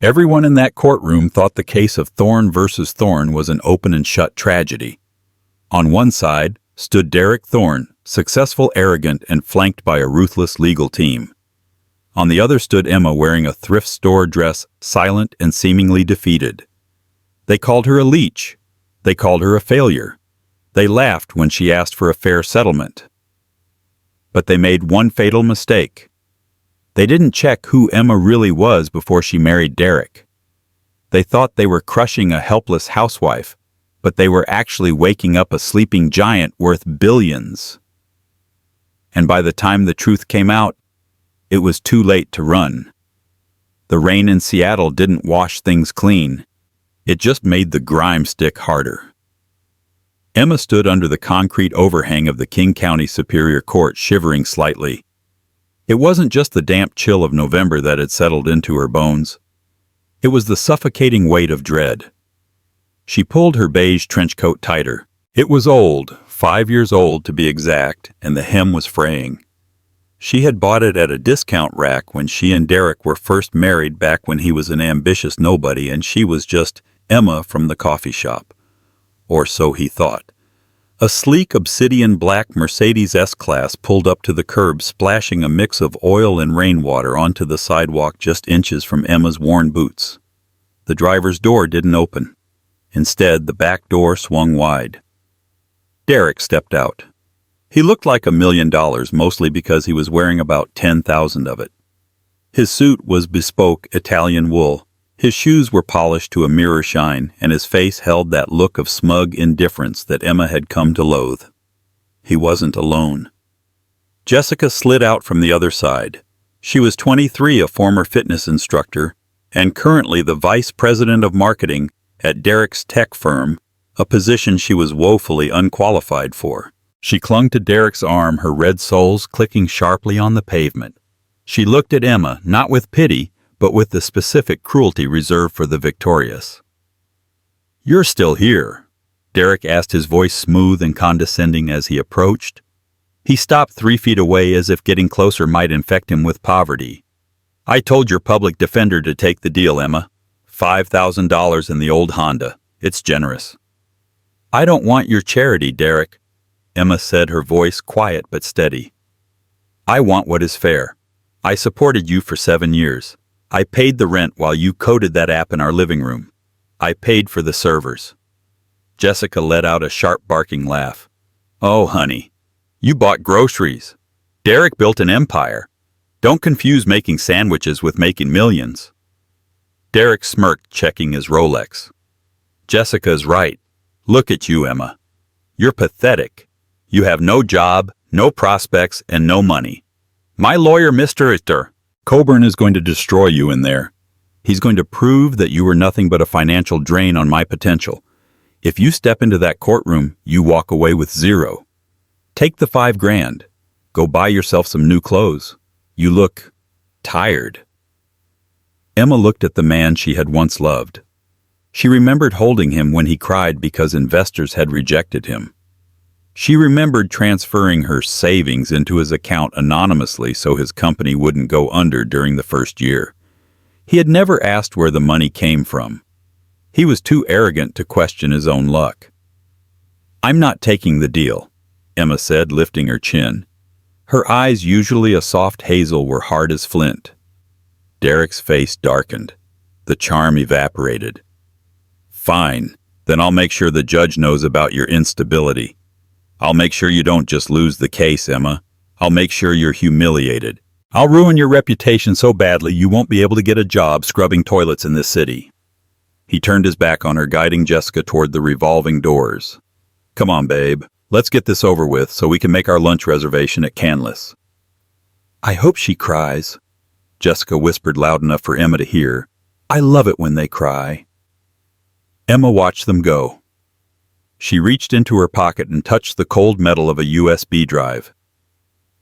Everyone in that courtroom thought the case of Thorne versus Thorne was an open and shut tragedy. On one side stood Derek Thorne, successful, arrogant, and flanked by a ruthless legal team. On the other stood Emma, wearing a thrift store dress, silent and seemingly defeated. They called her a leech. They called her a failure. They laughed when she asked for a fair settlement. But they made one fatal mistake. They didn't check who Emma really was before she married Derek. They thought they were crushing a helpless housewife, but they were actually waking up a sleeping giant worth billions. And by the time the truth came out, it was too late to run. The rain in Seattle didn't wash things clean. It just made the grime stick harder. Emma stood under the concrete overhang of the King County Superior Court, shivering slightly. It wasn't just the damp chill of November that had settled into her bones. It was the suffocating weight of dread. She pulled her beige trench coat tighter. It was old, 5 years old to be exact, and the hem was fraying. She had bought it at a discount rack when she and Derek were first married, back when he was an ambitious nobody and she was just Emma from the coffee shop. Or so he thought. A sleek obsidian black Mercedes S-Class pulled up to the curb, splashing a mix of oil and rainwater onto the sidewalk just inches from Emma's worn boots. The driver's door didn't open. Instead, the back door swung wide. Derek stepped out. He looked like $1 million, mostly because he was wearing about 10,000 of it. His suit was bespoke Italian wool. His shoes were polished to a mirror shine, and his face held that look of smug indifference that Emma had come to loathe. He wasn't alone. Jessica slid out from the other side. She was 23, a former fitness instructor, and currently the vice president of marketing at Derek's tech firm, a position she was woefully unqualified for. She clung to Derek's arm, her red soles clicking sharply on the pavement. She looked at Emma, not with pity, but with the specific cruelty reserved for the victorious. "You're still here?" Derek asked, his voice smooth and condescending as he approached. He stopped 3 feet away, as if getting closer might infect him with poverty. "I told your public defender to take the deal, Emma. $5,000 in the old Honda. It's generous." "I don't want your charity, Derek," Emma said, her voice quiet but steady. "I want what is fair. I supported you for 7 years. I paid the rent while you coded that app in our living room. I paid for the servers." Jessica let out a sharp barking laugh. "Oh, honey, you bought groceries. Derek built an empire. Don't confuse making sandwiches with making millions." Derek smirked, checking his Rolex. "Jessica's right. Look at you, Emma. You're pathetic. You have no job, no prospects, and no money. My lawyer, Mr. Coburn, is going to destroy you in there. He's going to prove that you were nothing but a financial drain on my potential. If you step into that courtroom, you walk away with zero. Take the $5,000. Go buy yourself some new clothes. You look tired." Emma looked at the man she had once loved. She remembered holding him when he cried because investors had rejected him. She remembered transferring her savings into his account anonymously so his company wouldn't go under during the first year. He had never asked where the money came from. He was too arrogant to question his own luck. "I'm not taking the deal," Emma said, lifting her chin. Her eyes, usually a soft hazel, were hard as flint. Derek's face darkened. The charm evaporated. "Fine, then I'll make sure the judge knows about your instability. I'll make sure you don't just lose the case, Emma. I'll make sure you're humiliated. I'll ruin your reputation so badly you won't be able to get a job scrubbing toilets in this city." He turned his back on her, guiding Jessica toward the revolving doors. "Come on, babe. Let's get this over with so we can make our lunch reservation at Canlis." "I hope she cries," Jessica whispered loud enough for Emma to hear. "I love it when they cry." Emma watched them go. She reached into her pocket and touched the cold metal of a USB drive.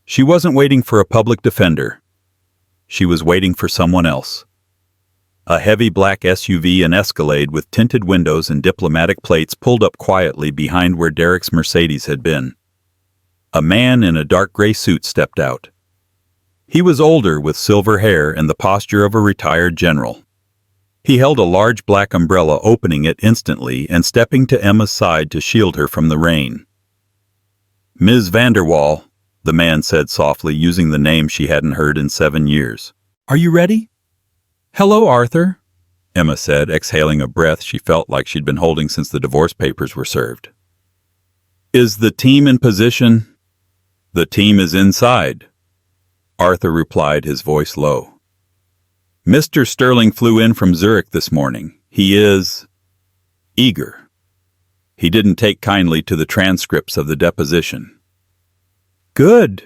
She wasn't waiting for a public defender. She was waiting for someone else. A heavy black SUV, an Escalade with tinted windows and diplomatic plates, pulled up quietly behind where Derek's Mercedes had been. A man in a dark gray suit stepped out. He was older, with silver hair and the posture of a retired general. He held a large black umbrella, opening it instantly and stepping to Emma's side to shield her from the rain. "Ms. Vanderwall," the man said softly, using the name she hadn't heard in 7 years. "Are you ready?" "Hello, Arthur," Emma said, exhaling a breath she felt like she'd been holding since the divorce papers were served. "Is the team in position?" "The team is inside," Arthur replied, his voice low. "Mr. Sterling flew in from Zurich this morning. He is eager. He didn't take kindly to the transcripts of the deposition." "Good,"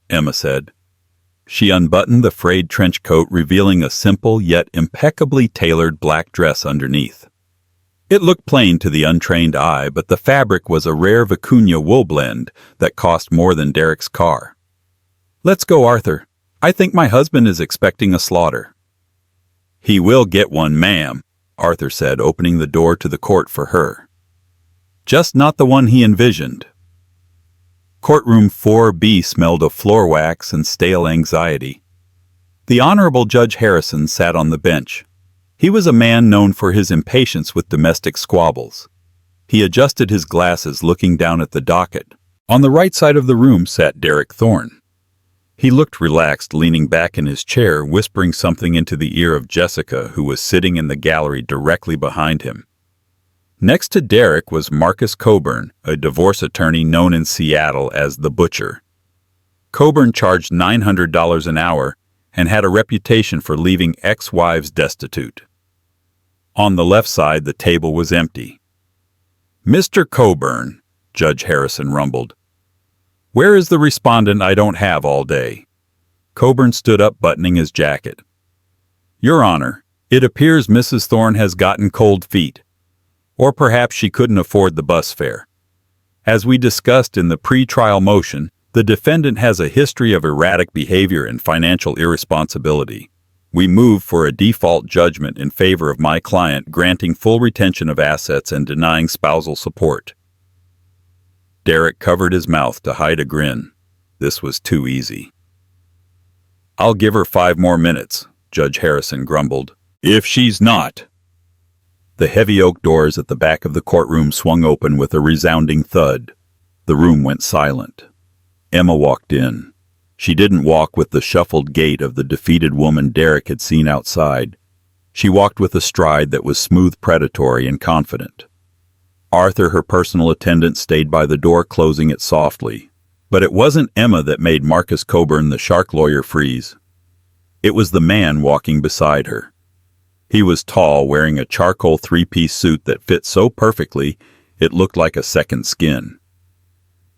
Emma said. She unbuttoned the frayed trench coat, revealing a simple yet impeccably tailored black dress underneath. It looked plain to the untrained eye, but the fabric was a rare vicuña wool blend that cost more than Derek's car. "Let's go, Arthur. I think my husband is expecting a slaughter." "He will get one, ma'am," Arthur said, opening the door to the court for her. Just not the one he envisioned. Courtroom 4B smelled of floor wax and stale anxiety. The Honorable Judge Harrison sat on the bench. He was a man known for his impatience with domestic squabbles. He adjusted his glasses, looking down at the docket. On the right side of the room sat Derek Thorne. He looked relaxed, leaning back in his chair, whispering something into the ear of Jessica, who was sitting in the gallery directly behind him. Next to Derek was Marcus Coburn, a divorce attorney known in Seattle as the Butcher. Coburn charged $900 an hour and had a reputation for leaving ex-wives destitute. On the left side, the table was empty. "Mr. Coburn," Judge Harrison rumbled, "where is the respondent I don't have all day?" Coburn stood up, buttoning his jacket. "Your Honor, it appears Mrs. Thorne has gotten cold feet. Or perhaps she couldn't afford the bus fare. As we discussed in the pre-trial motion, the defendant has a history of erratic behavior and financial irresponsibility. We move for a default judgment in favor of my client, granting full retention of assets and denying spousal support." Derek covered his mouth to hide a grin. This was too easy. "I'll give her 5 more minutes," Judge Harrison grumbled. "If she's not." The heavy oak doors at the back of the courtroom swung open with a resounding thud. The room went silent. Emma walked in. She didn't walk with the shuffled gait of the defeated woman Derek had seen outside. She walked with a stride that was smooth, predatory, and confident. Arthur, her personal attendant, stayed by the door, closing it softly. But it wasn't Emma that made Marcus Coburn, the shark lawyer, freeze. It was the man walking beside her. He was tall, wearing a charcoal 3-piece suit that fit so perfectly it looked like a second skin.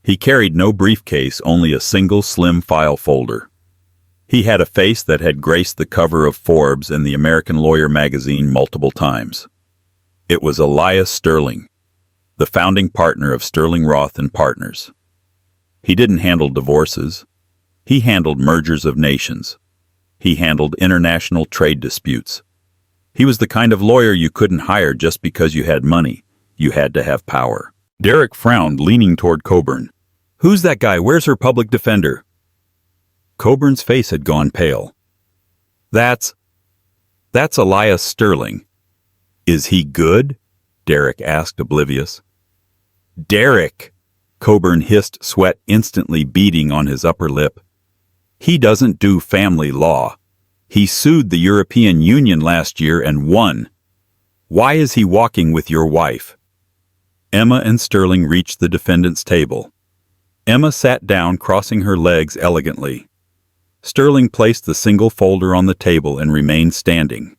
He carried no briefcase, only a single slim file folder. He had a face that had graced the cover of Forbes and the American Lawyer magazine multiple times. It was Elias Sterling, the founding partner of Sterling Roth and Partners. He didn't handle divorces. He handled mergers of nations. He handled international trade disputes. He was the kind of lawyer you couldn't hire just because you had money. You had to have power. Derek frowned, leaning toward Coburn. "Who's that guy? Where's her public defender?" Coburn's face had gone pale. That's Elias Sterling." "Is he good?" Derek asked, oblivious. "Derek!" Coburn hissed, sweat instantly beading on his upper lip. "He doesn't do family law. He sued the European Union last year and won. Why is he walking with your wife?" Emma and Sterling reached the defendant's table. Emma sat down, crossing her legs elegantly. Sterling placed the single folder on the table and remained standing.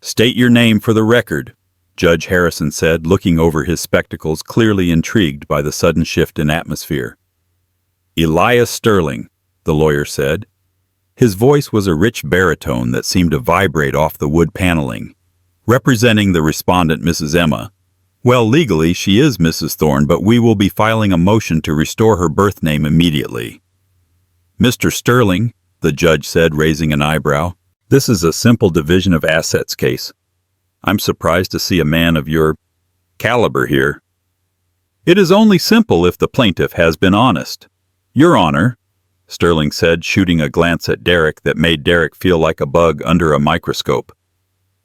"State your name for the record," Judge Harrison said, looking over his spectacles, clearly intrigued by the sudden shift in atmosphere. "Elias Sterling," the lawyer said. His voice was a rich baritone that seemed to vibrate off the wood paneling. "Representing the respondent, Mrs. Emma. Well, legally, she is Mrs. Thorne, but we will be filing a motion to restore her birth name immediately." "Mr. Sterling," the judge said, raising an eyebrow, "this is a simple division of assets case. I'm surprised to see a man of your caliber here." "It is only simple if the plaintiff has been honest. Your Honor," Sterling said, shooting a glance at Derek that made Derek feel like a bug under a microscope.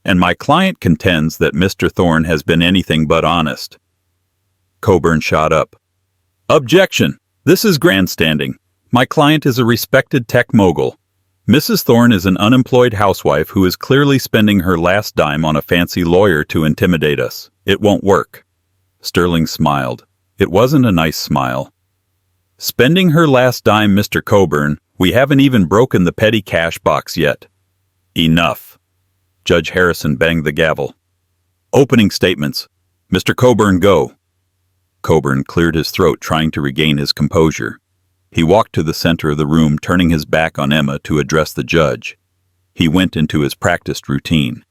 and my client contends that Mr. Thorne has been anything but honest. Coburn shot up. Objection! This is grandstanding. My client is a respected tech mogul. Mrs. Thorne is an unemployed housewife who is clearly spending her last dime on a fancy lawyer to intimidate us. It won't work. Sterling smiled. It wasn't a nice smile. Spending her last dime, Mr. Coburn. We haven't even broken the petty cash box yet. Enough. Judge Harrison banged the gavel. Opening statements. Mr. Coburn, go. Coburn cleared his throat, trying to regain his composure. He walked to the center of the room, turning his back on Emma to address the judge. He went into his practiced routine.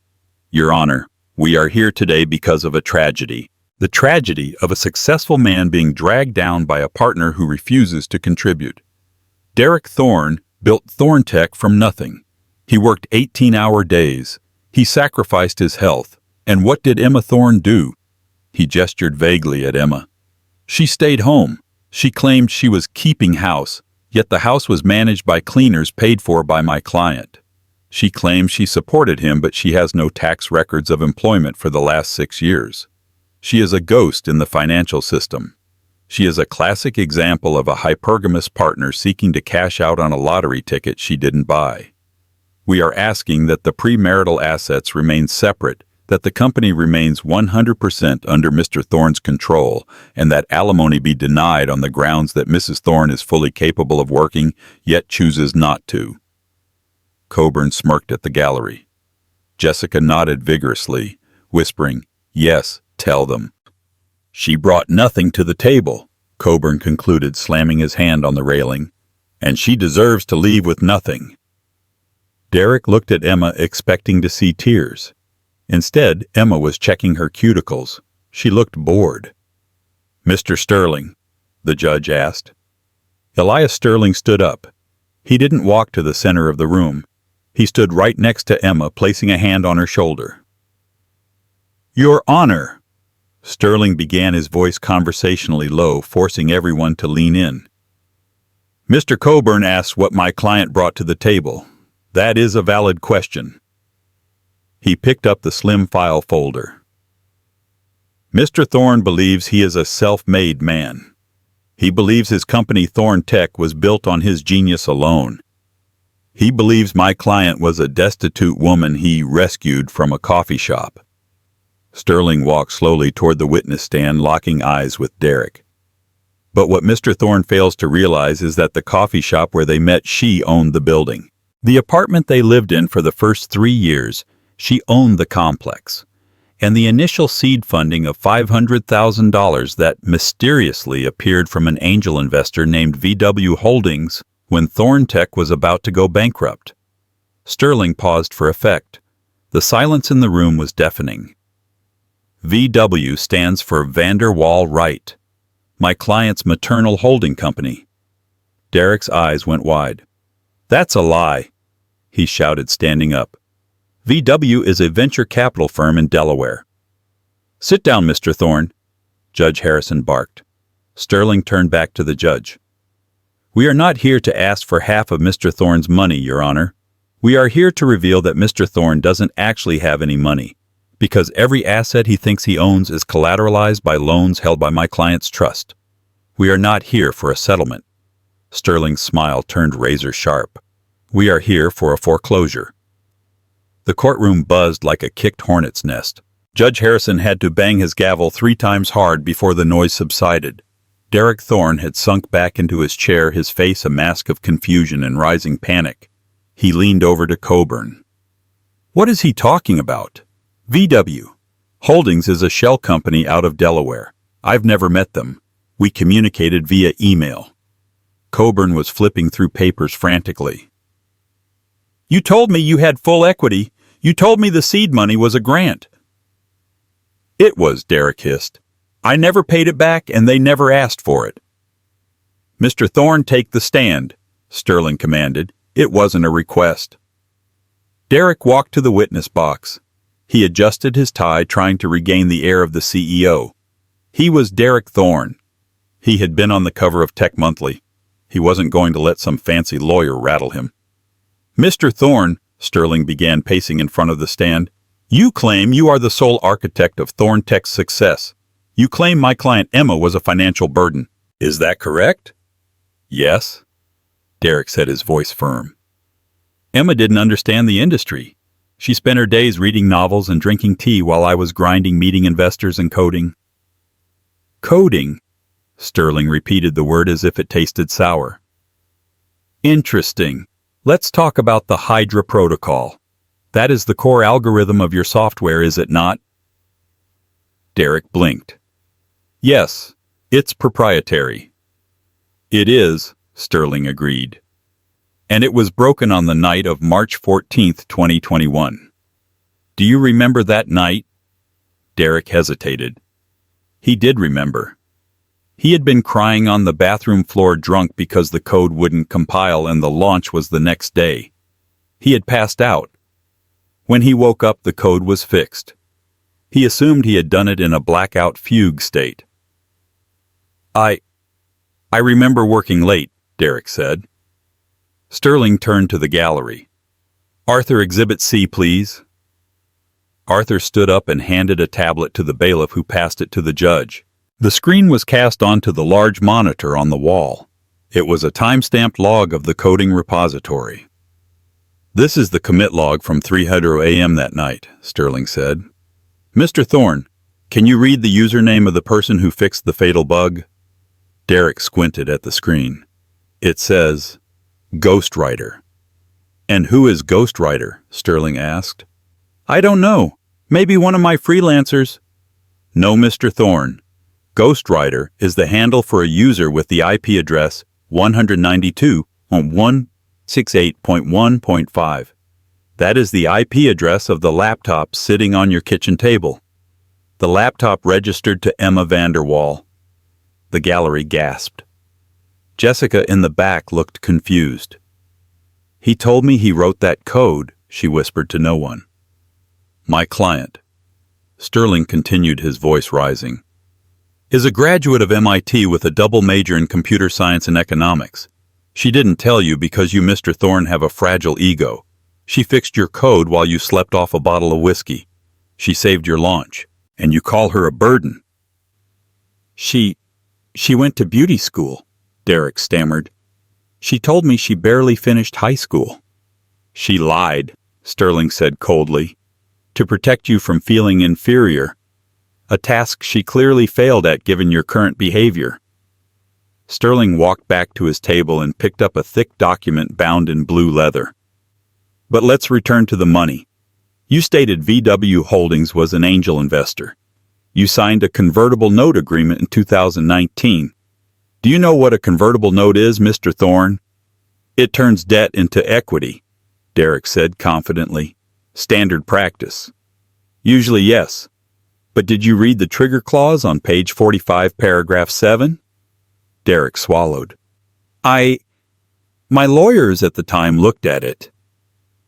Your Honor, we are here today because of a tragedy. The tragedy of a successful man being dragged down by a partner who refuses to contribute. Derek Thorne built Thorne Tech from nothing. He worked 18-hour days. He sacrificed his health. And what did Emma Thorne do? He gestured vaguely at Emma. She stayed home. She claimed she was keeping house, yet the house was managed by cleaners paid for by my client. She claims she supported him, but she has no tax records of employment for the last 6 years. She is a ghost in the financial system. She is a classic example of a hypergamous partner seeking to cash out on a lottery ticket she didn't buy. We are asking that the premarital assets remain separate, that the company remains 100% under Mr. Thorne's control, and that alimony be denied on the grounds that Mrs. Thorne is fully capable of working, yet chooses not to. Coburn smirked at the gallery. Jessica nodded vigorously, whispering, Yes, tell them. She brought nothing to the table, Coburn concluded, slamming his hand on the railing, and she deserves to leave with nothing. Derek looked at Emma, expecting to see tears. Instead, Emma was checking her cuticles. She looked bored. Mr. Sterling, the judge asked. Elias Sterling stood up. He didn't walk to the center of the room. He stood right next to Emma, placing a hand on her shoulder. Your Honor! Sterling began, his voice conversationally low, forcing everyone to lean in. Mr. Coburn asks what my client brought to the table. That is a valid question. He picked up the slim file folder. Mr. Thorne believes he is a self-made man. He believes his company Thorne Tech was built on his genius alone. He believes my client was a destitute woman he rescued from a coffee shop. Sterling walked slowly toward the witness stand, locking eyes with Derek. But what Mr. Thorne fails to realize is that the coffee shop where they met, she owned the building. The apartment they lived in for the first 3 years, she owned the complex. And the initial seed funding of $500,000 that mysteriously appeared from an angel investor named VW Holdings when Thorne Tech was about to go bankrupt. Sterling paused for effect. The silence in the room was deafening. VW stands for Vander Wall Wright, my client's maternal holding company. Derek's eyes went wide. That's a lie, he shouted, standing up. VW is a venture capital firm in Delaware. Sit down, Mr. Thorne, Judge Harrison barked. Sterling turned back to the judge. We are not here to ask for half of Mr. Thorne's money, Your Honor. We are here to reveal that Mr. Thorne doesn't actually have any money, because every asset he thinks he owns is collateralized by loans held by my client's trust. We are not here for a settlement. Sterling's smile turned razor sharp. We are here for a foreclosure. The courtroom buzzed like a kicked hornet's nest. Judge Harrison had to bang his gavel 3 times hard before the noise subsided. Derek Thorne had sunk back into his chair, his face a mask of confusion and rising panic. He leaned over to Coburn. What is he talking about? VW Holdings is a shell company out of Delaware. I've never met them. We communicated via email. Coburn was flipping through papers frantically. You told me you had full equity. You told me the seed money was a grant. It was, Derek hissed. I never paid it back, and they never asked for it. Mr. Thorne, take the stand, Sterling commanded. It wasn't a request. Derek walked to the witness box. He adjusted his tie, trying to regain the air of the CEO. He was Derek Thorne. He had been on the cover of Tech Monthly. He wasn't going to let some fancy lawyer rattle him. Mr. Thorne, Sterling began, pacing in front of the stand, You claim you are the sole architect of Thorn Tech's success. You claim my client Emma was a financial burden. Is that correct? Yes, Derek said, his voice firm. Emma didn't understand the industry. She spent her days reading novels and drinking tea while I was grinding, meeting investors, and coding. Coding? Sterling repeated the word as if it tasted sour. Interesting. Let's talk about the Hydra protocol. That is the core algorithm of your software, is it not? Derek blinked. Yes, it's proprietary. It is, Sterling agreed. And it was broken on the night of March 14th, 2021. Do you remember that night? Derek hesitated. He did remember. He had been crying on the bathroom floor drunk because the code wouldn't compile and the launch was the next day. He had passed out. When he woke up, the code was fixed. He assumed he had done it in a blackout fugue state. I remember working late, Derek said. Sterling turned to the gallery. Arthur, Exhibit C, please. Arthur stood up and handed a tablet to the bailiff, who passed it to the judge. The screen was cast onto the large monitor on the wall. It was a time-stamped log of the coding repository. This is the commit log from 3:00 a.m. that night, Sterling said. Mr. Thorne, can you read the username of the person who fixed the fatal bug? Derek squinted at the screen. It says, Ghostwriter. And who is Ghostwriter? Sterling asked. I don't know. Maybe one of my freelancers. No, Mr. Thorne. Ghostwriter is the handle for a user with the IP address 192.168.1.5. That is the IP address of the laptop sitting on your kitchen table. The laptop registered to Emma Vanderwall. The gallery gasped. Jessica in the back looked confused. He told me he wrote that code, she whispered to no one. My client, Sterling continued, his voice rising, is a graduate of MIT with a double major in computer science and economics. She didn't tell you because you, Mr. Thorne, have a fragile ego. She fixed your code while you slept off a bottle of whiskey. She saved your launch, and you call her a burden. She went to beauty school, Derek stammered. She told me she barely finished high school. She lied, Sterling said coldly, to protect you from feeling inferior, a task she clearly failed at given your current behavior. Sterling walked back to his table and picked up a thick document bound in blue leather. But let's return to the money. You stated VW Holdings was an angel investor. You signed a convertible note agreement in 2019. Do you know what a convertible note is, Mr. Thorne? It turns debt into equity, Derek said confidently. Standard practice. Usually, yes. But did you read the trigger clause on page 45, paragraph 7? Derek swallowed. My lawyers at the time looked at it.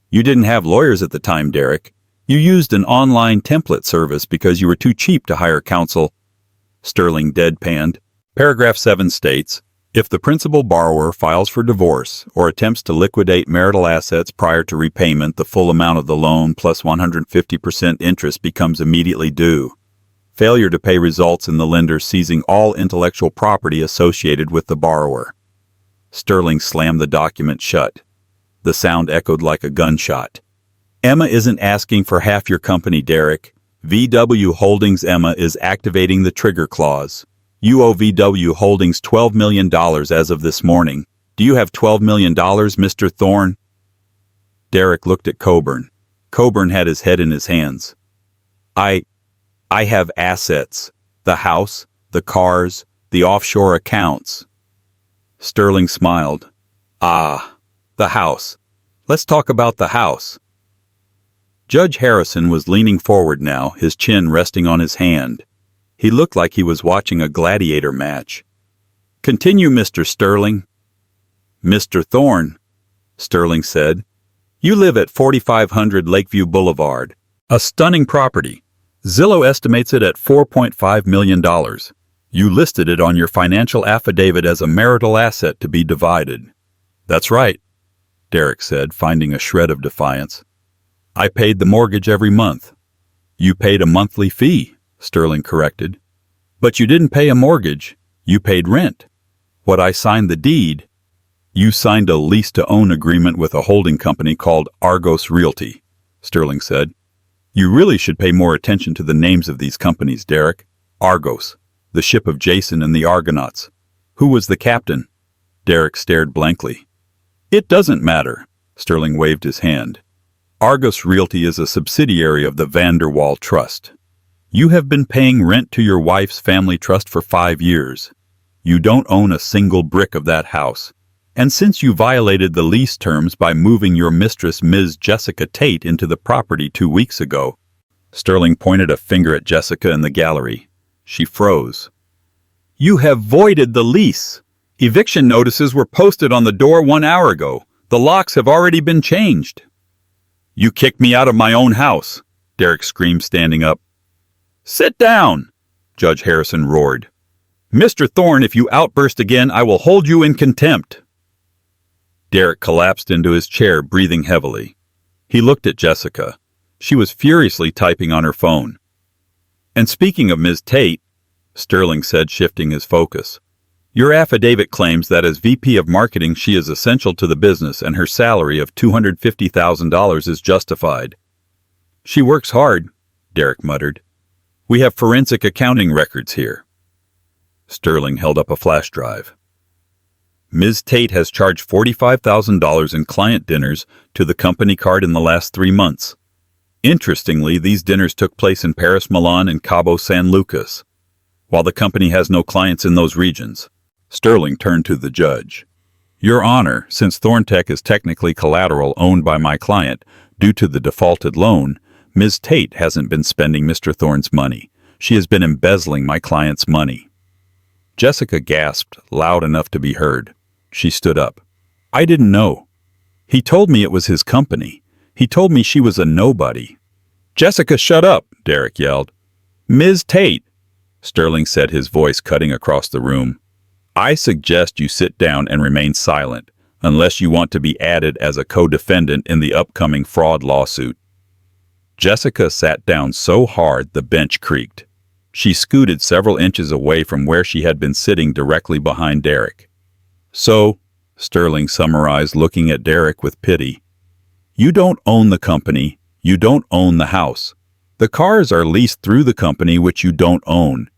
You didn't have lawyers at the time, Derek. You used an online template service because you were too cheap to hire counsel. Sterling deadpanned. Paragraph 7 states, if the principal borrower files for divorce or attempts to liquidate marital assets prior to repayment, the full amount of the loan plus 150% interest becomes immediately due. Failure to pay results in the lender seizing all intellectual property associated with the borrower. Sterling slammed the document shut. The sound echoed like a gunshot. Emma isn't asking for half your company, Derek. VW Holdings Emma is activating the trigger clause. You owe VW Holdings $12 million as of this morning. Do you have $12 million, Mr. Thorne? Derek looked at Coburn. Coburn had his head in his hands. I have assets. The house, the cars, the offshore accounts. Sterling smiled. Ah, the house. Let's talk about the house. Judge Harrison was leaning forward now, his chin resting on his hand. He looked like he was watching a gladiator match. Continue, Mr. Sterling. Mr. Thorne, Sterling said, you live at 4500 Lakeview Boulevard, a stunning property. Zillow estimates it at $4.5 million. You listed it on your financial affidavit as a marital asset to be divided. That's right, Derek said, finding a shred of defiance. I paid the mortgage every month. You paid a monthly fee, Sterling corrected. But you didn't pay a mortgage. You paid rent. What I signed the deed. You signed a lease-to-own agreement with a holding company called Argos Realty, Sterling said. You really should pay more attention to the names of these companies, Derek. Argos, the ship of Jason and the Argonauts. Who was the captain? Derek stared blankly. It doesn't matter, Sterling waved his hand. Argos Realty is a subsidiary of the Vanderwall Trust. You have been paying rent to your wife's family trust for 5 years. You don't own a single brick of that house. And since you violated the lease terms by moving your mistress, Ms. Jessica Tate, into the property 2 weeks ago, Sterling pointed a finger at Jessica in the gallery. She froze. You have voided the lease. Eviction notices were posted on the door 1 hour ago. The locks have already been changed. You kicked me out of my own house, Derek screamed, standing up. Sit down, Judge Harrison roared. Mr. Thorne, if you outburst again, I will hold you in contempt. Derek collapsed into his chair, breathing heavily. He looked at Jessica. She was furiously typing on her phone. And speaking of Ms. Tate, Sterling said, shifting his focus, your affidavit claims that as VP of Marketing she is essential to the business and her salary of $250,000 is justified. She works hard, Derek muttered. We have forensic accounting records here. Sterling held up a flash drive. Ms. Tate has charged $45,000 in client dinners to the company card in the last 3 months. Interestingly, these dinners took place in Paris, Milan, and Cabo San Lucas. While the company has no clients in those regions, Sterling turned to the judge. Your Honor, since Thorntech is technically collateral owned by my client due to the defaulted loan, Ms. Tate hasn't been spending Mr. Thorne's money. She has been embezzling my client's money. Jessica gasped, loud enough to be heard. She stood up. I didn't know. He told me it was his company. He told me she was a nobody. Jessica, shut up, Derek yelled. Ms. Tate, Sterling said, his voice cutting across the room. I suggest you sit down and remain silent, unless you want to be added as a co-defendant in the upcoming fraud lawsuit. Jessica sat down so hard the bench creaked. She scooted several inches away from where she had been sitting, directly behind Derek. So, Sterling summarized, looking at Derek with pity, you don't own the company, you don't own the house. The cars are leased through the company which you don't own.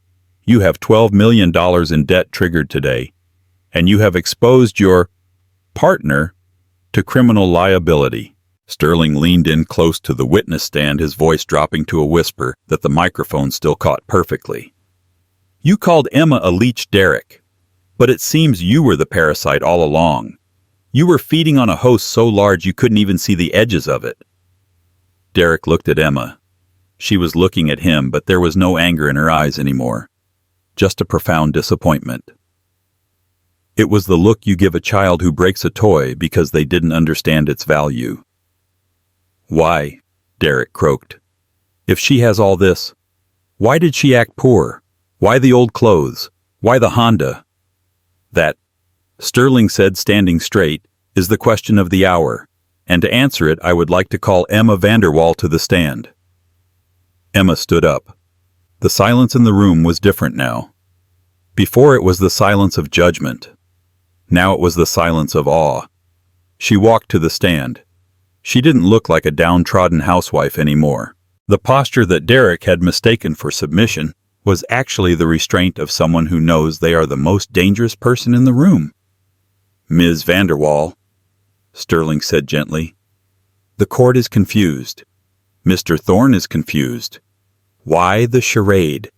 You have $12 million in debt triggered today, and you have exposed your partner to criminal liability. Sterling leaned in close to the witness stand, his voice dropping to a whisper that the microphone still caught perfectly. You called Emma a leech, Derek, but it seems you were the parasite all along. You were feeding on a host so large you couldn't even see the edges of it. Derek looked at Emma. She was looking at him, but there was no anger in her eyes anymore. Just a profound disappointment. It was the look you give a child who breaks a toy because they didn't understand its value. Why? Derek croaked. If she has all this, why did she act poor? Why the old clothes? Why the Honda? That, Sterling said, standing straight, is the question of the hour, and to answer it I would like to call Emma Vanderwall to the stand. Emma stood up. The silence in the room was different now. Before it was the silence of judgment. Now it was the silence of awe. She walked to the stand. She didn't look like a downtrodden housewife anymore. The posture that Derek had mistaken for submission was actually the restraint of someone who knows they are the most dangerous person in the room. Ms. Vanderwall, Sterling said gently, the court is confused. Mr. Thorne is confused. Why the charade?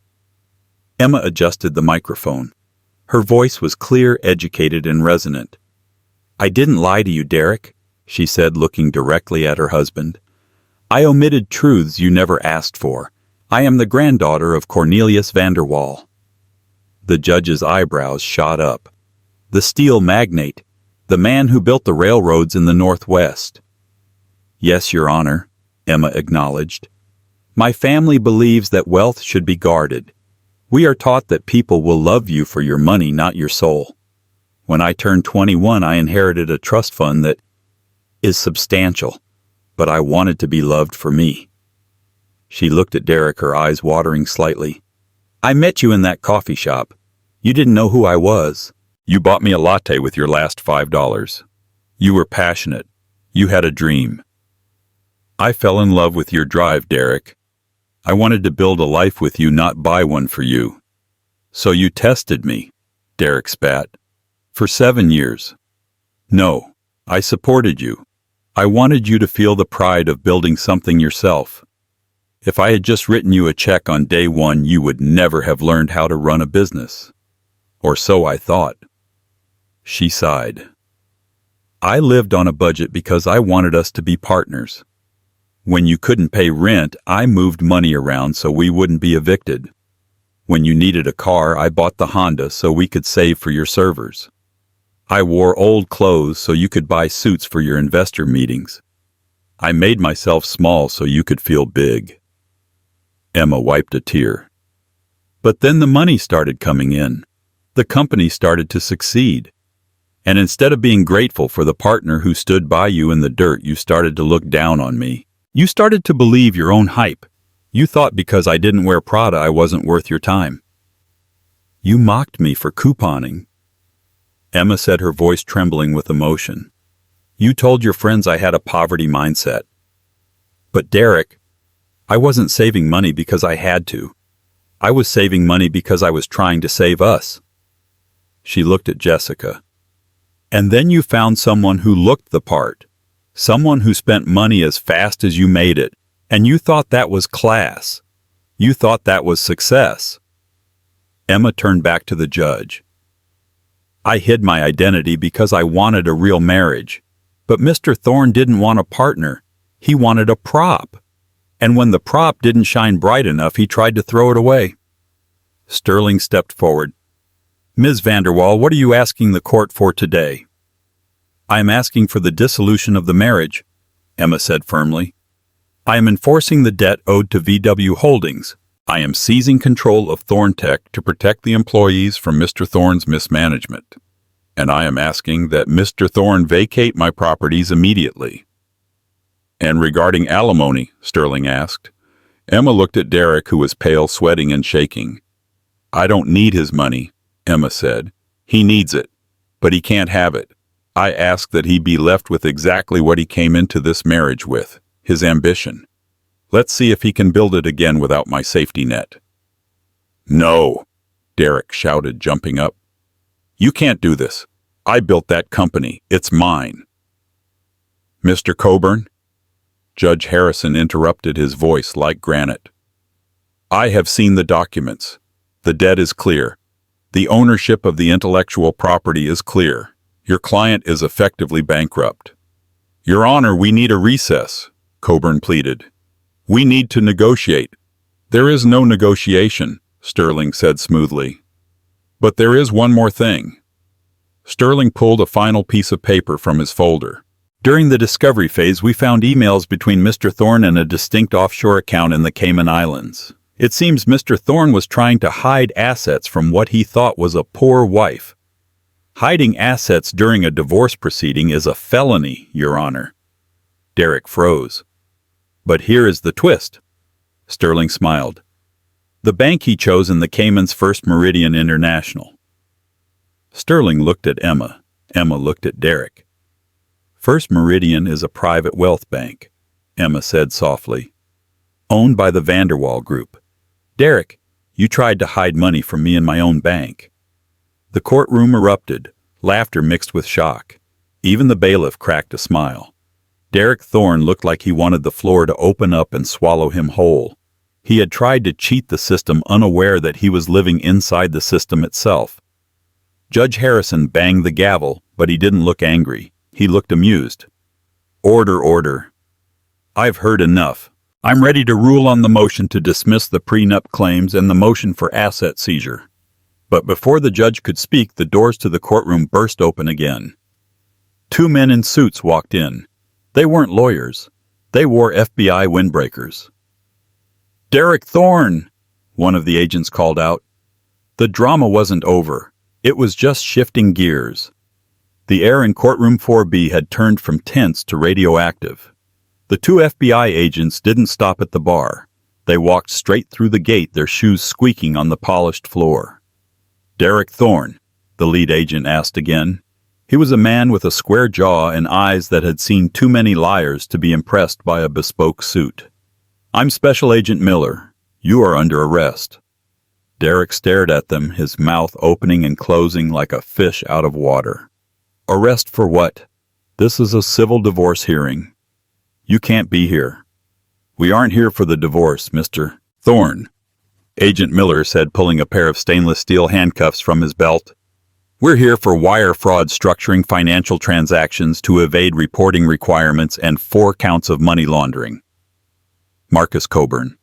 Emma adjusted the microphone. Her voice was clear, educated, and resonant. I didn't lie to you, Derek, she said, looking directly at her husband. I omitted truths you never asked for. I am the granddaughter of Cornelius Vanderwall. The judge's eyebrows shot up. The steel magnate, the man who built the railroads in the Northwest. Yes, Your Honor, Emma acknowledged. My family believes that wealth should be guarded. We are taught that people will love you for your money, not your soul. When I turned 21, I inherited a trust fund that is substantial, but I wanted to be loved for me. She looked at Derek, her eyes watering slightly. I met you in that coffee shop. You didn't know who I was. You bought me a latte with your last $5. You were passionate. You had a dream. I fell in love with your drive, Derek. I wanted to build a life with you, not buy one for you. So you tested me, Derek spat. For 7 years. No, I supported you. I wanted you to feel the pride of building something yourself. If I had just written you a check on day one, you would never have learned how to run a business. Or so I thought. She sighed. I lived on a budget because I wanted us to be partners. When you couldn't pay rent, I moved money around so we wouldn't be evicted. When you needed a car, I bought the Honda so we could save for your servers. I wore old clothes so you could buy suits for your investor meetings. I made myself small so you could feel big. Emma wiped a tear. But then the money started coming in. The company started to succeed. And instead of being grateful for the partner who stood by you in the dirt, you started to look down on me. You started to believe your own hype. You thought because I didn't wear Prada, I wasn't worth your time. You mocked me for couponing. Emma said, her voice trembling with emotion. You told your friends I had a poverty mindset. But Derek, I wasn't saving money because I had to. I was saving money because I was trying to save us. She looked at Jessica. And then you found someone who looked the part. Someone who spent money as fast as you made it. And you thought that was class. You thought that was success. Emma turned back to the judge. I hid my identity because I wanted a real marriage. But Mr. Thorne didn't want a partner. He wanted a prop. And when the prop didn't shine bright enough, he tried to throw it away. Sterling stepped forward. Ms. Vanderwall, what are you asking the court for today? I am asking for the dissolution of the marriage, Emma said firmly. I am enforcing the debt owed to VW Holdings. I am seizing control of Thorne Tech to protect the employees from Mr. Thorne's mismanagement. And I am asking that Mr. Thorne vacate my properties immediately. And regarding alimony, Sterling asked. Emma looked at Derek, who was pale, sweating, and shaking. I don't need his money, Emma said. He needs it, but he can't have it. I ask that he be left with exactly what he came into this marriage with, his ambition. Let's see if he can build it again without my safety net. No, Derek shouted, jumping up. You can't do this. I built that company. It's mine. Mr. Coburn? Judge Harrison interrupted, his voice like granite. I have seen the documents. The debt is clear. The ownership of the intellectual property is clear. Your client is effectively bankrupt. Your Honor, we need a recess, Coburn pleaded. We need to negotiate. There is no negotiation, Sterling said smoothly. But there is one more thing. Sterling pulled a final piece of paper from his folder. During the discovery phase, we found emails between Mr. Thorne and a distinct offshore account in the Cayman Islands. It seems Mr. Thorne was trying to hide assets from what he thought was a poor wife. Hiding assets during a divorce proceeding is a felony, Your Honor. Derek froze. But here is the twist. Sterling smiled. The bank he chose in the Cayman's First Meridian International. Sterling looked at Emma. Emma looked at Derek. First Meridian is a private wealth bank, Emma said softly. Owned by the Vanderwall Group. Derek, you tried to hide money from me in my own bank. The courtroom erupted, laughter mixed with shock. Even the bailiff cracked a smile. Derek Thorne looked like he wanted the floor to open up and swallow him whole. He had tried to cheat the system, unaware that he was living inside the system itself. Judge Harrison banged the gavel, but he didn't look angry. He looked amused. Order, order. I've heard enough. I'm ready to rule on the motion to dismiss the prenup claims and the motion for asset seizure. But before the judge could speak, the doors to the courtroom burst open again. 2 men in suits walked in. They weren't lawyers. They wore FBI windbreakers. Derek Thorne, one of the agents called out. The drama wasn't over. It was just shifting gears. The air in courtroom 4B had turned from tense to radioactive. The 2 FBI agents didn't stop at the bar. They walked straight through the gate, their shoes squeaking on the polished floor. "Derek Thorne?" the lead agent asked again. He was a man with a square jaw and eyes that had seen too many liars to be impressed by a bespoke suit. "I'm Special Agent Miller. You are under arrest." Derek stared at them, his mouth opening and closing like a fish out of water. "Arrest for what? This is a civil divorce hearing. You can't be here." "We aren't here for the divorce, Mr. Thorne," Agent Miller said, pulling a pair of stainless steel handcuffs from his belt. "We're here for wire fraud, structuring financial transactions to evade reporting requirements, and 4 counts of money laundering." Marcus Coburn.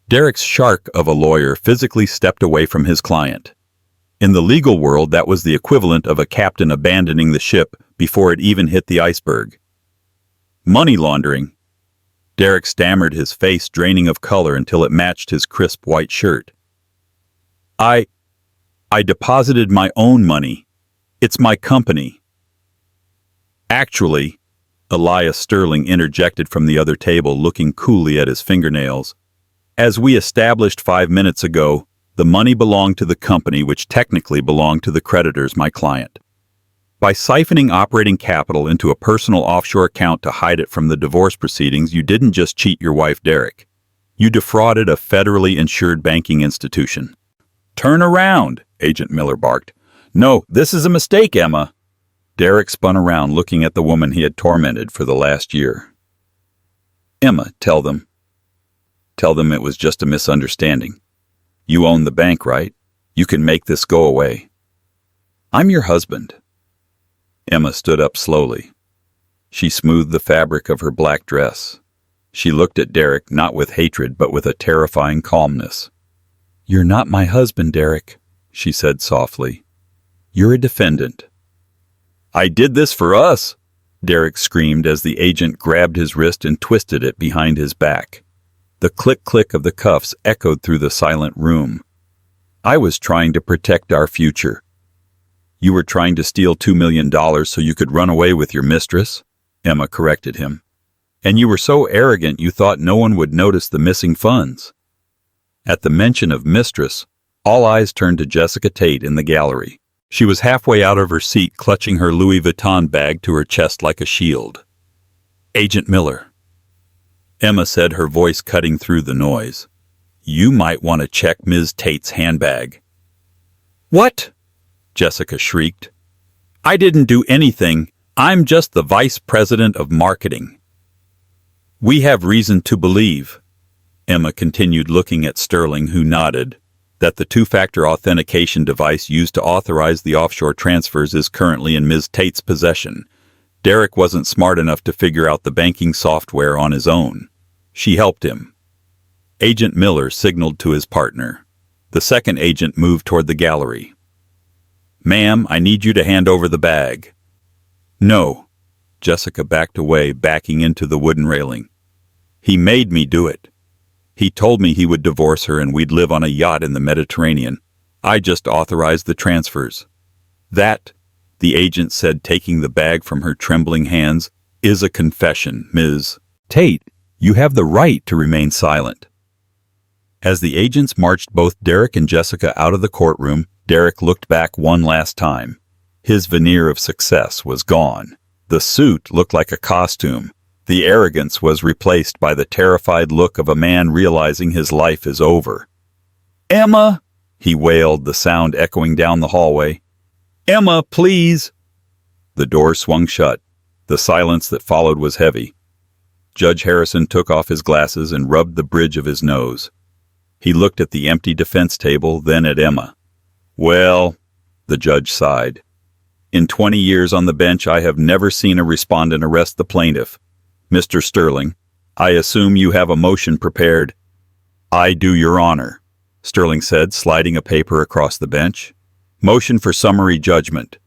Derek's shark of a lawyer physically stepped away from his client. In the legal world, that was the equivalent of a captain abandoning the ship before it even hit the iceberg. "Money laundering." Derek stammered, his face draining of color until it matched his crisp white shirt. I deposited my own money. It's my company." "Actually," Elias Sterling interjected from the other table, looking coolly at his fingernails, "as we established 5 minutes ago, the money belonged to the company, which technically belonged to the creditors, my client. By siphoning operating capital into a personal offshore account to hide it from the divorce proceedings, you didn't just cheat your wife, Derek. You defrauded a federally insured banking institution." "Turn around," Agent Miller barked. "No, this is a mistake, Emma." Derek spun around, looking at the woman he had tormented for the last year. "Emma, tell them. Tell them it was just a misunderstanding. You own the bank, right? You can make this go away. I'm your husband." Emma stood up slowly. She smoothed the fabric of her black dress. She looked at Derek, not with hatred, but with a terrifying calmness. "You're not my husband, Derek," she said softly. "You're a defendant." "I did this for us," Derek screamed as the agent grabbed his wrist and twisted it behind his back. The click-click of the cuffs echoed through the silent room. "I was trying to protect our future." "You were trying to steal $2 million so you could run away with your mistress," Emma corrected him. "And you were so arrogant you thought no one would notice the missing funds." At the mention of mistress, all eyes turned to Jessica Tate in the gallery. She was halfway out of her seat, clutching her Louis Vuitton bag to her chest like a shield. "Agent Miller," Emma said, her voice cutting through the noise, "you might want to check Ms. Tate's handbag." "What?" Jessica shrieked. "I didn't do anything. I'm just the vice president of marketing." "We have reason to believe," Emma continued, looking at Sterling, who nodded, "that the 2-factor authentication device used to authorize the offshore transfers is currently in Ms. Tate's possession. Derek wasn't smart enough to figure out the banking software on his own. She helped him." Agent Miller signaled to his partner. The second agent moved toward the gallery. "Ma'am, I need you to hand over the bag." "No." Jessica backed away, backing into the wooden railing. "He made me do it. He told me he would divorce her and we'd live on a yacht in the Mediterranean. I just authorized the transfers." "That," the agent said, taking the bag from her trembling hands, "is a confession, Ms. Tate. You have the right to remain silent." As the agents marched both Derek and Jessica out of the courtroom, Derek looked back one last time. His veneer of success was gone. The suit looked like a costume. The arrogance was replaced by the terrified look of a man realizing his life is over. "Emma!" he wailed, the sound echoing down the hallway. "Emma, please!" The door swung shut. The silence that followed was heavy. Judge Harrison took off his glasses and rubbed the bridge of his nose. He looked at the empty defense table, then at Emma. "Well," the judge sighed, "in 20 years on the bench, I have never seen a respondent arrest the plaintiff. Mr. Sterling, I assume you have a motion prepared." "I do, Your Honor," Sterling said, sliding a paper across the bench. "Motion for summary judgment.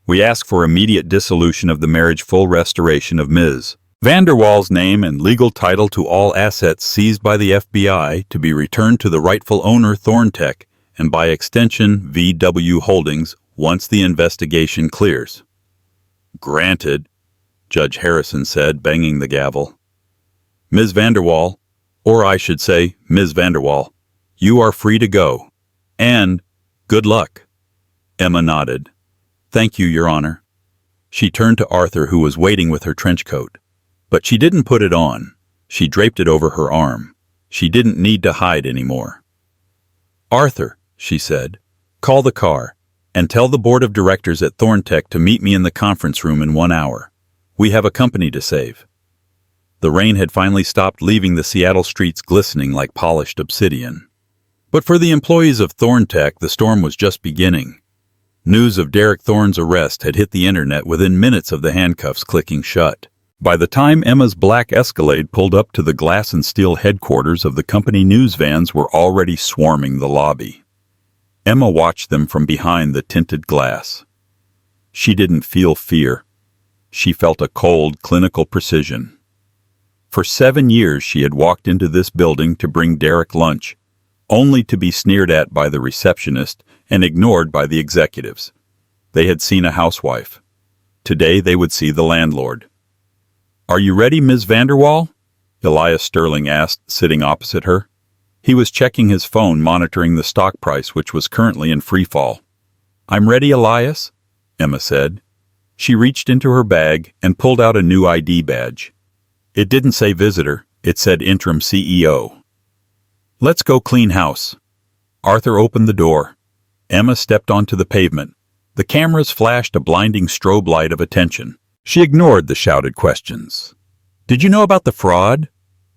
We ask for immediate dissolution of the marriage, full restoration of Ms. Vanderwall's name and legal title to all assets seized by the FBI to be returned to the rightful owner, Thorntech, and by extension, VW Holdings, once the investigation clears." "Granted," Judge Harrison said, banging the gavel. "Ms. Vanderwall, Or I should say, Ms. Vanderwall, you are free to go. And good luck. Emma nodded. Thank you, Your Honor. She turned to Arthur, who was waiting with her trench coat. But she didn't put it on. She draped it over her arm. She didn't need to hide anymore. Arthur, she said, call the car, and tell the board of directors at Thorntech to meet me in the conference room in 1 hour. We have a company to save. The rain had finally stopped, leaving the Seattle streets glistening like polished obsidian. But for the employees of Thorntech, the storm was just beginning. News of Derek Thorne's arrest had hit the internet within minutes of the handcuffs clicking shut. By the time Emma's black Escalade pulled up to the glass and steel headquarters of the company, news vans were already swarming the lobby. Emma watched them from behind the tinted glass. She didn't feel fear. She felt a cold, clinical precision. For 7 years she had walked into this building to bring Derek lunch, only to be sneered at by the receptionist and ignored by the executives. They had seen a housewife. Today they would see the landlord. Are you ready, Ms. Vanderwall? Elias Sterling asked, sitting opposite her. He was checking his phone, monitoring the stock price, which was currently in free fall. I'm ready, Elias, Emma said. She reached into her bag and pulled out a new ID badge. It didn't say visitor, it said interim CEO. Let's go clean house. Arthur opened the door. Emma stepped onto the pavement. The cameras flashed a blinding strobe light of attention. She ignored the shouted questions. Did you know about the fraud?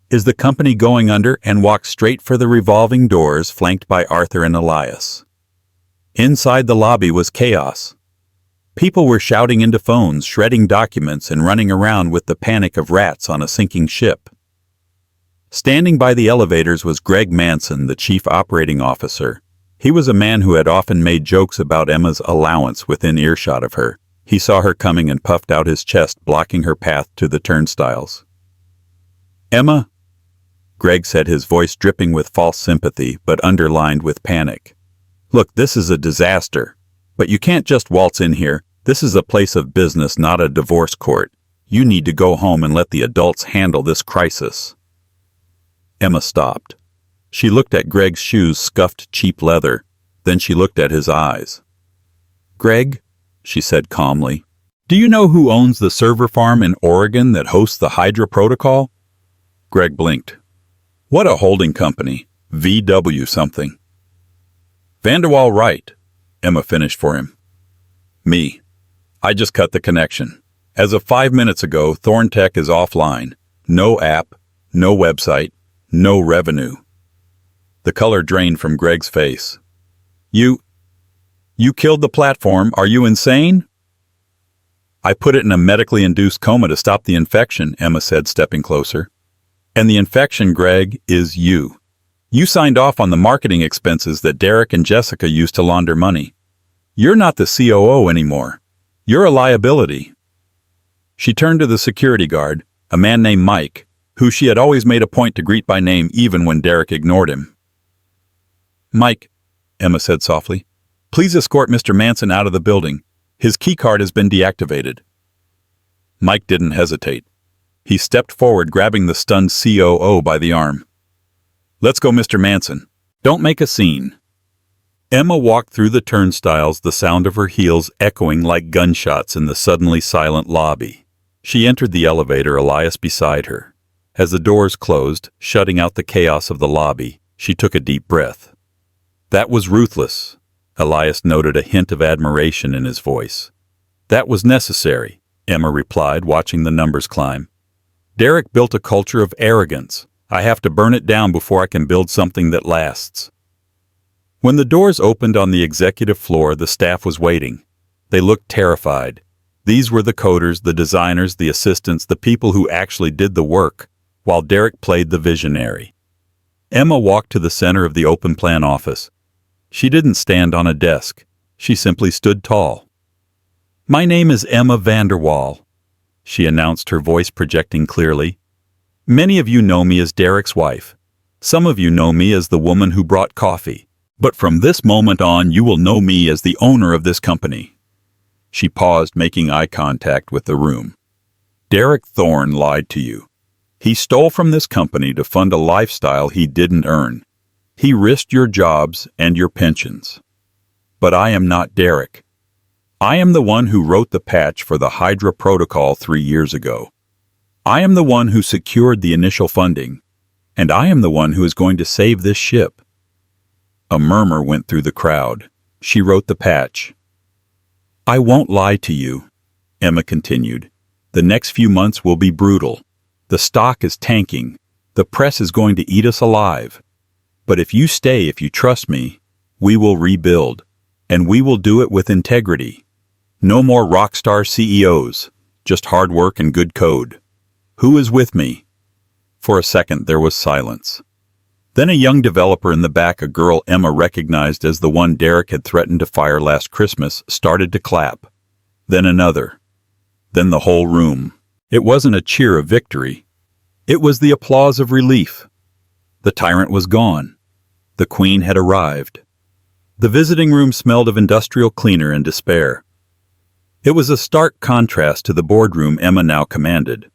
Is the company going under? And walked straight for the revolving doors flanked by Arthur and Elias. Inside the lobby was chaos. People were shouting into phones, shredding documents, and running around with the panic of rats on a sinking ship. Standing by the elevators was Greg Manson, the chief operating officer. He was a man who had often made jokes about Emma's allowance within earshot of her. He saw her coming and puffed out his chest, blocking her path to the turnstiles. Emma, Greg said, his voice dripping with false sympathy but underlined with panic. Look, this is a disaster. But you can't just waltz in here. This is a place of business, not a divorce court. You need to go home and let the adults handle this crisis. Emma stopped. She looked at Greg's shoes, scuffed cheap leather. Then she looked at his eyes. Greg, she said calmly, do you know who owns the server farm in Oregon that hosts the Hydra protocol? Greg blinked. What a holding company. VW something. Vanderwall right, Emma finished for him. Me. I just cut the connection. As of 5 minutes ago, Thorntech is offline. No app, no website, no revenue. The color drained from Greg's face. You killed the platform. Are you insane? I put it in a medically induced coma to stop the infection, Emma said, stepping closer. And the infection, Greg, is you. You signed off on the marketing expenses that Derek and Jessica used to launder money. You're not the COO anymore. You're a liability. She turned to the security guard, a man named Mike, who she had always made a point to greet by name even when Derek ignored him. Mike, Emma said softly, please escort Mr. Manson out of the building. His keycard has been deactivated. Mike didn't hesitate. He stepped forward, grabbing the stunned COO by the arm. Let's go, Mr. Manson. Don't make a scene. Emma walked through the turnstiles, the sound of her heels echoing like gunshots in the suddenly silent lobby. She entered the elevator, Elias beside her. As the doors closed, shutting out the chaos of the lobby, she took a deep breath. That was ruthless. Elias noted a hint of admiration in his voice. That was necessary, Emma replied, watching the numbers climb. Derek built a culture of arrogance. I have to burn it down before I can build something that lasts. When the doors opened on the executive floor, the staff was waiting. They looked terrified. These were the coders, the designers, the assistants, the people who actually did the work, while Derek played the visionary. Emma walked to the center of the open plan office. She didn't stand on a desk. She simply stood tall. My name is Emma Vanderwall, she announced, her voice projecting clearly. Many of you know me as Derek's wife. Some of you know me as the woman who brought coffee. But from this moment on, you will know me as the owner of this company. She paused, making eye contact with the room. Derek Thorne lied to you. He stole from this company to fund a lifestyle he didn't earn. He risked your jobs and your pensions. But I am not Derek. I am the one who wrote the patch for the Hydra protocol 3 years ago. I am the one who secured the initial funding, and I am the one who is going to save this ship." A murmur went through the crowd. She wrote the patch. "I won't lie to you," Emma continued. "The next few months will be brutal. The stock is tanking. The press is going to eat us alive. But if you stay, if you trust me, we will rebuild, and we will do it with integrity. No more rock star CEOs, just hard work and good code. Who is with me?" For a second there was silence. Then a young developer in the back, a girl Emma recognized as the one Derek had threatened to fire last Christmas, started to clap. Then another. Then the whole room. It wasn't a cheer of victory. It was the applause of relief. The tyrant was gone. The queen had arrived. The visiting room smelled of industrial cleaner and despair. It was a stark contrast to the boardroom Emma now commanded.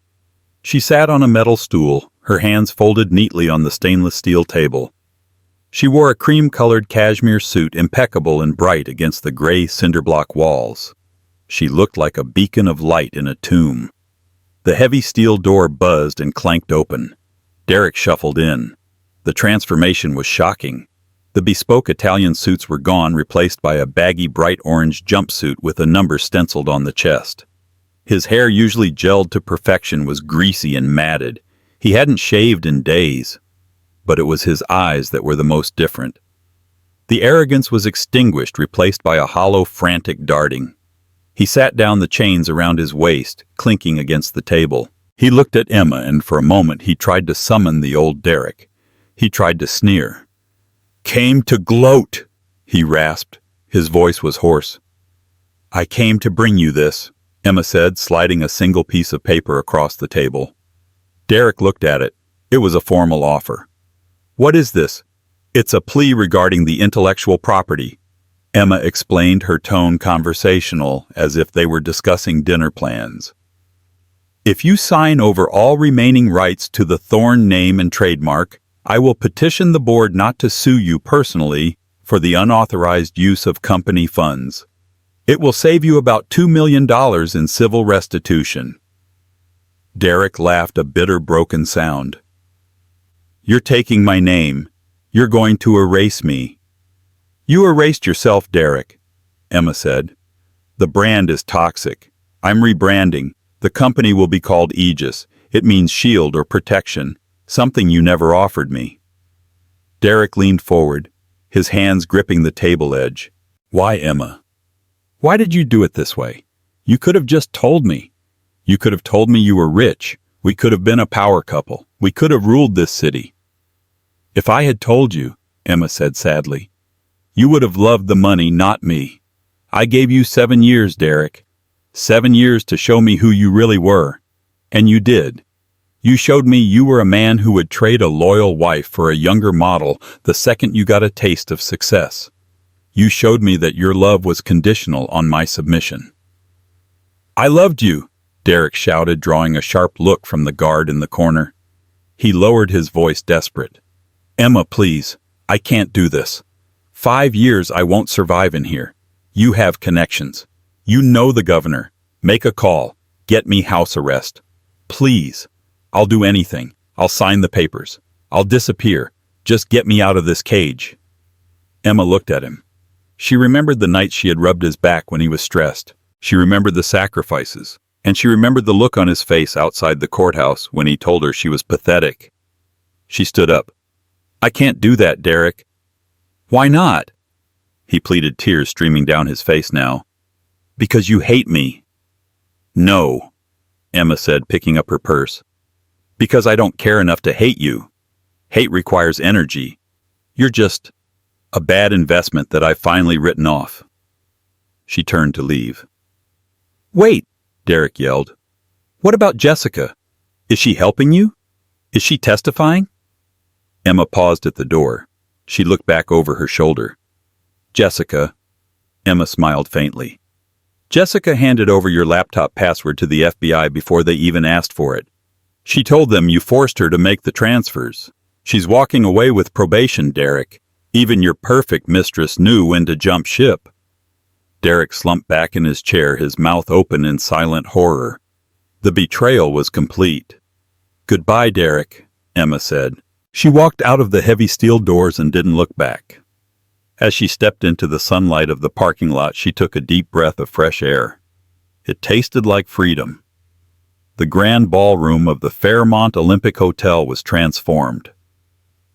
She sat on a metal stool, her hands folded neatly on the stainless steel table. She wore a cream-colored cashmere suit, impeccable and bright against the gray cinder-block walls. She looked like a beacon of light in a tomb. The heavy steel door buzzed and clanked open. Derek shuffled in. The transformation was shocking. The bespoke Italian suits were gone, replaced by a baggy bright orange jumpsuit with a number stenciled on the chest. His hair, usually gelled to perfection, was greasy and matted. He hadn't shaved in days. But it was his eyes that were the most different. The arrogance was extinguished, replaced by a hollow, frantic darting. He sat down, the chains around his waist, clinking against the table. He looked at Emma, and for a moment he tried to summon the old Derek. He tried to sneer. "Came to gloat," he rasped. His voice was hoarse. "I came to bring you this," Emma said, sliding a single piece of paper across the table. Derek looked at it. It was a formal offer. "What is this?" "It's a plea regarding the intellectual property." Emma explained, her tone conversational, as if they were discussing dinner plans. "If you sign over all remaining rights to the Thorn name and trademark, I will petition the board not to sue you personally for the unauthorized use of company funds. It will save you about $2 million in civil restitution." Derek laughed, a bitter, broken sound. "You're taking my name. You're going to erase me." "You erased yourself, Derek," Emma said. "The brand is toxic. I'm rebranding. The company will be called Aegis. It means shield or protection, something you never offered me." Derek leaned forward, his hands gripping the table edge. "Why, Emma? Why did you do it this way? You could have just told me. You could have told me you were rich. We could have been a power couple. We could have ruled this city." "If I had told you," Emma said sadly, "you would have loved the money, not me. I gave you 7 years, Derek. 7 years to show me who you really were. And you did. You showed me you were a man who would trade a loyal wife for a younger model the second you got a taste of success. You showed me that your love was conditional on my submission." "I loved you," Derek shouted, drawing a sharp look from the guard in the corner. He lowered his voice, desperate. "Emma, please. I can't do this. 5 years I won't survive in here. You have connections. You know the governor. Make a call. Get me house arrest. Please. I'll do anything. I'll sign the papers. I'll disappear. Just get me out of this cage." Emma looked at him. She remembered the nights she had rubbed his back when he was stressed. She remembered the sacrifices. And she remembered the look on his face outside the courthouse when he told her she was pathetic. She stood up. "I can't do that, Derek." "Why not?" He pleaded, tears streaming down his face now. "Because you hate me." "No," Emma said, picking up her purse. "Because I don't care enough to hate you. Hate requires energy. You're just a bad investment that I've finally written off." She turned to leave. "Wait," Derek yelled. "What about Jessica? Is she helping you? Is she testifying?" Emma paused at the door. She looked back over her shoulder. "Jessica," Emma smiled faintly. "Jessica handed over your laptop password to the FBI before they even asked for it. She told them you forced her to make the transfers. She's walking away with probation, Derek. Even your perfect mistress knew when to jump ship. Derek slumped back in his chair, his mouth open in silent horror. The betrayal was complete. "Goodbye, Derek," Emma said. She walked out of the heavy steel doors and didn't look back. As she stepped into the sunlight of the parking lot, she took a deep breath of fresh air. It tasted like freedom. The grand ballroom of the Fairmont Olympic Hotel was transformed.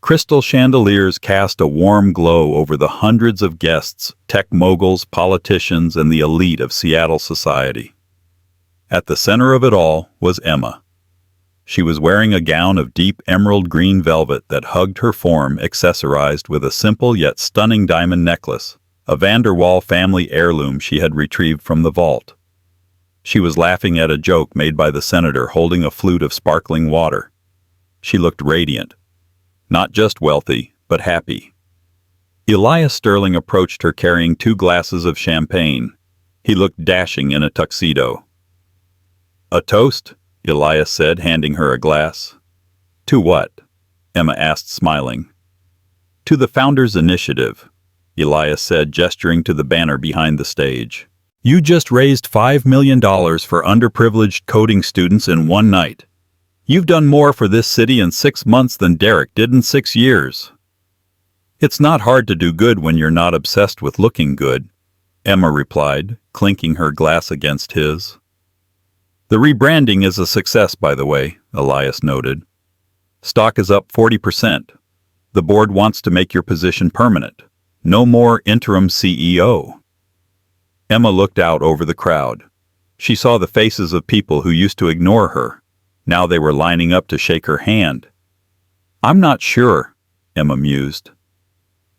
Crystal chandeliers cast a warm glow over the hundreds of guests, tech moguls, politicians, and the elite of Seattle society. At the center of it all was Emma. She was wearing a gown of deep emerald green velvet that hugged her form, accessorized with a simple yet stunning diamond necklace, a Vanderwall family heirloom she had retrieved from the vault. She was laughing at a joke made by the senator holding a flute of sparkling water. She looked radiant. Not just wealthy, but happy. Elias Sterling approached her carrying 2 glasses of champagne. He looked dashing in a tuxedo. "A toast?" Elias said, handing her a glass. "To what?" Emma asked, smiling. "To the Founders Initiative," Elias said, gesturing to the banner behind the stage. "You just raised $5 million for underprivileged coding students in one night. You've done more for this city in 6 months than Derek did in 6 years. It's not hard to do good when you're not obsessed with looking good," Emma replied, clinking her glass against his. "The rebranding is a success, by the way," Elias noted. "Stock is up 40%. The board wants to make your position permanent. No more interim CEO. Emma looked out over the crowd. She saw the faces of people who used to ignore her. Now they were lining up to shake her hand. "I'm not sure," Emma mused.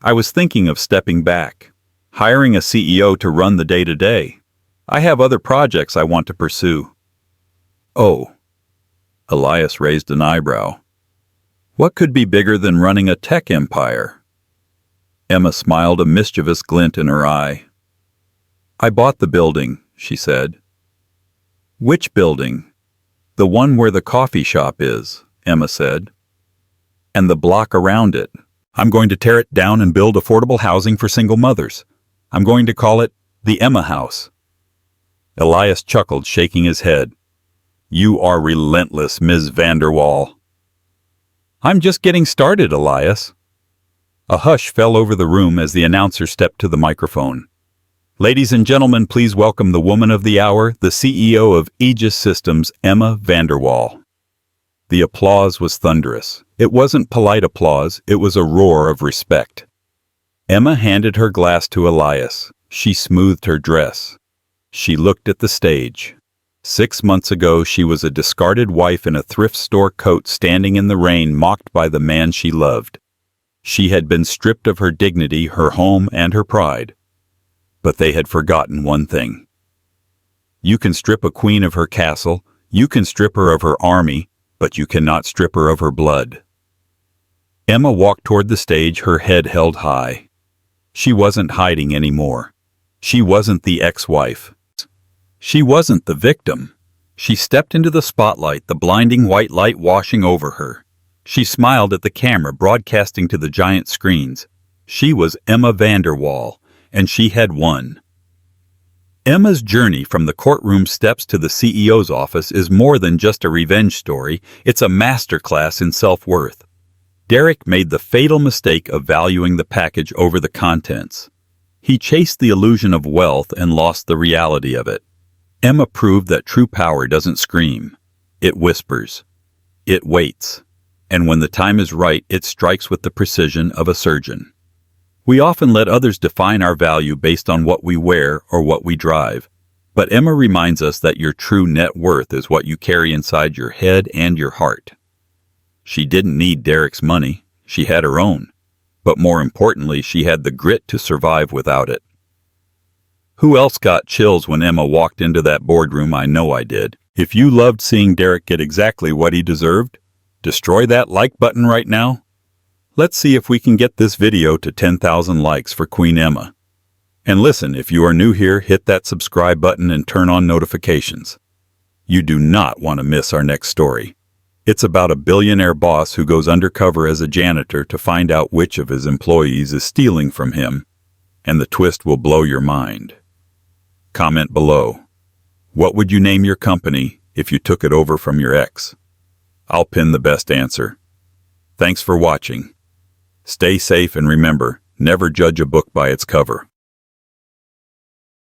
"I was thinking of stepping back, hiring a CEO to run the day-to-day. I have other projects I want to pursue." "Oh." Elias raised an eyebrow. "What could be bigger than running a tech empire?" Emma smiled, a mischievous glint in her eye. "I bought the building," she said. "Which building?" "The one where the coffee shop is," Emma said. "And the block around it. I'm going to tear it down and build affordable housing for single mothers. I'm going to call it the Emma House." Elias chuckled, shaking his head. "You are relentless, Ms. Vanderwall." "I'm just getting started, Elias." A hush fell over the room as the announcer stepped to the microphone. "Ladies and gentlemen, please welcome the woman of the hour, the CEO of Aegis Systems, Emma Vanderwall." The applause was thunderous. It wasn't polite applause, it was a roar of respect. Emma handed her glass to Elias. She smoothed her dress. She looked at the stage. 6 months ago, she was a discarded wife in a thrift store coat, standing in the rain, mocked by the man she loved. She had been stripped of her dignity, her home, and her pride. But they had forgotten one thing. You can strip a queen of her castle, you can strip her of her army, but you cannot strip her of her blood. Emma walked toward the stage, her head held high. She wasn't hiding anymore. She wasn't the ex-wife. She wasn't the victim. She stepped into the spotlight, the blinding white light washing over her. She smiled at the camera broadcasting to the giant screens. She was Emma Vanderwall. And she had won. Emma's journey from the courtroom steps to the CEO's office is more than just a revenge story, it's a masterclass in self-worth. Derek made the fatal mistake of valuing the package over the contents. He chased the illusion of wealth and lost the reality of it. Emma proved that true power doesn't scream. It whispers. It waits. And when the time is right, it strikes with the precision of a surgeon. We often let others define our value based on what we wear or what we drive. But Emma reminds us that your true net worth is what you carry inside your head and your heart. She didn't need Derek's money. She had her own. But more importantly, she had the grit to survive without it. Who else got chills when Emma walked into that boardroom? I know I did. If you loved seeing Derek get exactly what he deserved, destroy that like button right now. Let's see if we can get this video to 10,000 likes for Queen Emma. And listen, if you are new here, hit that subscribe button and turn on notifications. You do not want to miss our next story. It's about a billionaire boss who goes undercover as a janitor to find out which of his employees is stealing from him, and the twist will blow your mind. Comment below. What would you name your company if you took it over from your ex? I'll pin the best answer. Thanks for watching. Stay safe and remember, never judge a book by its cover.